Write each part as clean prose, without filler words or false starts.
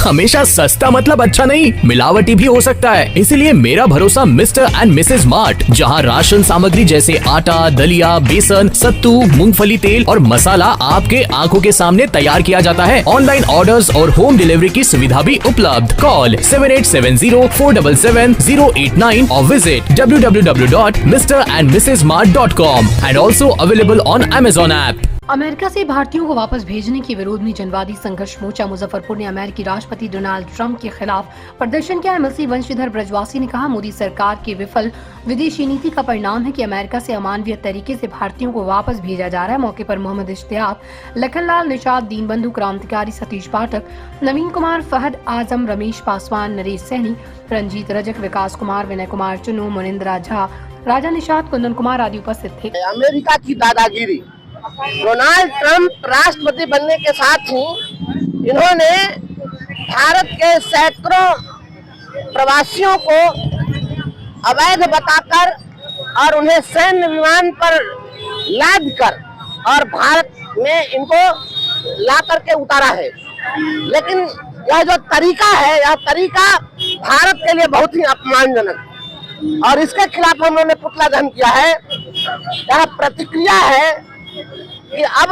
हमेशा सस्ता मतलब अच्छा नहीं, मिलावटी भी हो सकता है। इसीलिए मेरा भरोसा मिस्टर एंड मिसेज मार्ट, जहां राशन सामग्री जैसे आटा, दलिया, बेसन, सत्तू, मूंगफली तेल और मसाला आपके आंखों के सामने तैयार किया जाता है। ऑनलाइन ऑर्डर्स और होम डिलीवरी की सुविधा भी उपलब्ध। कॉल 7870477089 और visit www.mrandmrsmart.com and also available on Amazon app। America से भारतीयों को वापस भेजने के विरोध में जनवादी संघर्ष मोर्चा मुजफ्फरपुर ने अमेरिकी राष्ट्रपति डोनाल्ड ट्रंप के खिलाफ प्रदर्शन किया। एमएलसी वंशीधर ब्रजवासी ने कहा, मोदी सरकार की विफल विदेशी नीति का परिणाम है कि अमेरिका से अमानवीय तरीके से भारतीयों को वापस भेजा जा रहा है। मौके पर मोहम्मद इश्तियाक, लखनलाल, निषाद, दीनबंधु, क्रांतिकारी सतीश पाठक, नवीन कुमार, फहद आजम, रमेश पासवान, नरेश सैनी, रंजीत रजक, विकास कुमार, विनय कुमार चुनू, मुनिंद्रा झा, राजा निषाद, कुंदन कुमार आदि उपस्थित थे। अमेरिका की दादागिरी, डोनाल्ड ट्रंप राष्ट्रपति बनने के साथ ही इन्होंने भारत के सैकड़ों प्रवासियों को अवैध बताकर और उन्हें सैन्य विमान पर लाद कर और भारत में इनको ला करके उतारा है। लेकिन यह जो तरीका है, यह तरीका भारत के लिए बहुत ही अपमानजनक और इसके खिलाफ हम लोगों ने पुतला दहन किया है। यह प्रतिक्रिया है कि अब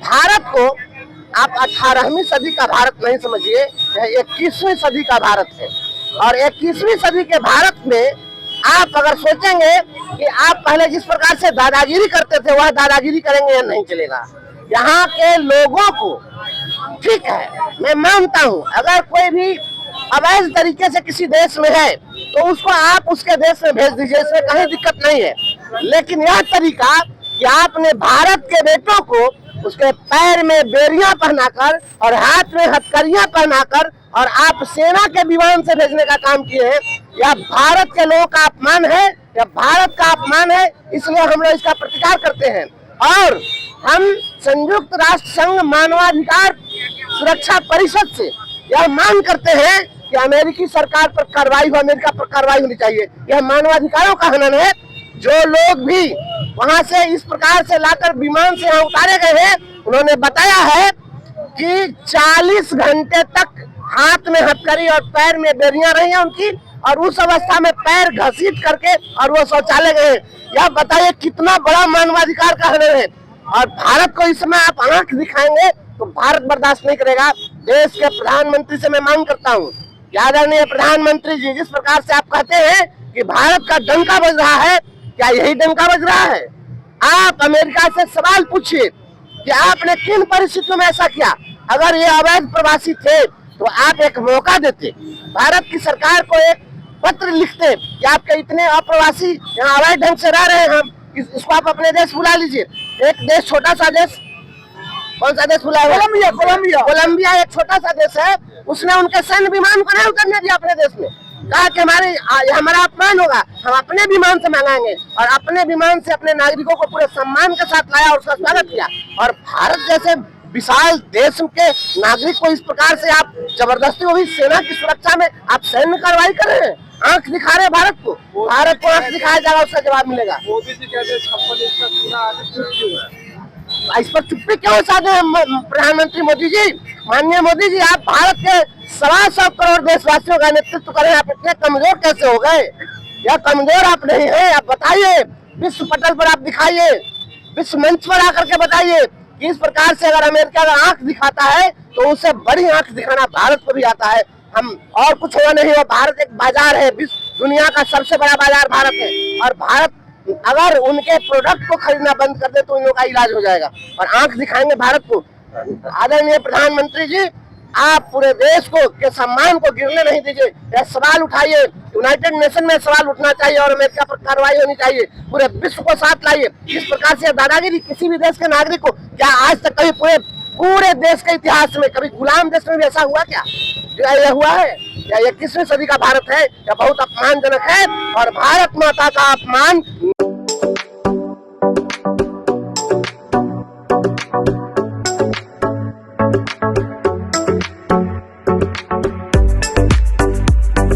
भारत को आप 18वीं सदी का भारत नहीं समझिए, यह 21वीं सदी का भारत है। और 21वीं सदी के भारत में आप अगर सोचेंगे कि आप पहले जिस प्रकार से दादागिरी करते थे वह दादागिरी करेंगे, यह नहीं चलेगा। यहाँ के लोगों को, ठीक है, मैं मानता हूँ अगर कोई भी अवैध तरीके से किसी देश में है तो उसको आप उसके देश में भेज दीजिए, इसमें कहीं दिक्कत नहीं है। लेकिन यह तरीका कि आपने भारत के बेटों को उसके पैर में बेड़ियां पहनाकर और हाथ में हथकड़ियां पहनाकर और आप सेना के विमान से भेजने का काम किए हैं, यह भारत के लोगों का अपमान है, यह भारत का अपमान है। इसलिए हम लोग इसका प्रतिकार करते हैं और हम संयुक्त राष्ट्र संघ मानवाधिकार सुरक्षा परिषद से यह मांग करते हैं कि अमेरिकी सरकार पर कार्रवाई हो, अमेरिका पर कार्रवाई होनी चाहिए। यह मानवाधिकारों का हनन है। जो लोग भी वहां से इस प्रकार से लाकर विमान से यहाँ उतारे गए हैं, उन्होंने बताया है कि 40 घंटे तक हाथ में हथकड़ी और पैर में बेड़ियां रही हैं उनकी, और उस अवस्था में पैर घसीट करके और वो शौचालय गए। यह बताइए कितना बड़ा मानवाधिकार का हनन है। और भारत को इस समय आप आंख दिखाएंगे तो भारत बर्दाश्त नहीं करेगा। देश के प्रधानमंत्री से मैं मांग करता हूँ, आदरणीय प्रधानमंत्री जी, जिस प्रकार से आप कहते हैं कि भारत का डंका बज रहा है, क्या यही डंका बज रहा है? आप अमेरिका से सवाल पूछिए कि आपने किन परिस्थितियों में ऐसा किया। अगर ये अवैध प्रवासी थे तो आप एक मौका देते, भारत की सरकार को एक पत्र लिखते कि आपके इतने अप्रवासी यहाँ अवैध ढंग से रह रहे हैं, हम इसको आप अपने देश बुला लीजिए। एक देश, छोटा सा देश, कौन सा देश बुलाया? कोलंबिया एक छोटा सा देश है, उसने उनके सैन्य विमान को नहीं उतरने दिया अपने देश में। कहा कि हमारा अपमान होगा, हम अपने विमान से मंगाएंगे, और अपने विमान से अपने नागरिकों को पूरे सम्मान के साथ लाया और उसका स्वागत किया। और भारत जैसे विशाल देश के नागरिक को इस प्रकार से आप जबरदस्ती, वो भी सेना की सुरक्षा में आप सैन्य कार्रवाई कर रहे हैं, आंख दिखा रहे हैं भारत को। भारत को आंख दिखाया जाएगा, उसका जवाब मिलेगा। मोदी जी कहते हैं इस पर चुप्पी क्यों साधे प्रधानमंत्री मोदी जी? माननीय मोदी जी, आप भारत के 125 करोड़ देशवासियों का नेतृत्व करें, आप इतने कमजोर कैसे हो गए? या कमजोर आप नहीं हैं? आप बताइए, विश्व पटल पर आप दिखाइए, विश्व मंच पर आकर के बताइए कि इस प्रकार से अगर अमेरिका अगर आंख दिखाता है तो उससे बड़ी आंख दिखाना भारत को भी आता है। हम और कुछ हुआ नहीं हो, भारत एक बाजार है, विश्व दुनिया का सबसे बड़ा बाजार भारत है। और भारत अगर उनके प्रोडक्ट को खरीदना बंद कर दे तो इन लोगों का इलाज हो जाएगा, और आंख दिखाएंगे भारत को। आदरणीय प्रधानमंत्री जी, आप पूरे देश को के सम्मान को गिरने नहीं दीजिए। यह सवाल उठाइए, यूनाइटेड नेशन में सवाल उठना चाहिए और अमेरिका पर कार्रवाई होनी चाहिए। पूरे विश्व को साथ लाइए। इस प्रकार से दादागिरी किसी भी देश के नागरिक को, क्या आज तक कभी पूरे देश के इतिहास में कभी गुलाम देश में भी ऐसा हुआ क्या? यह हुआ है? या 21वीं सदी का भारत है? यह बहुत अपमानजनक है और भारत माता का अपमान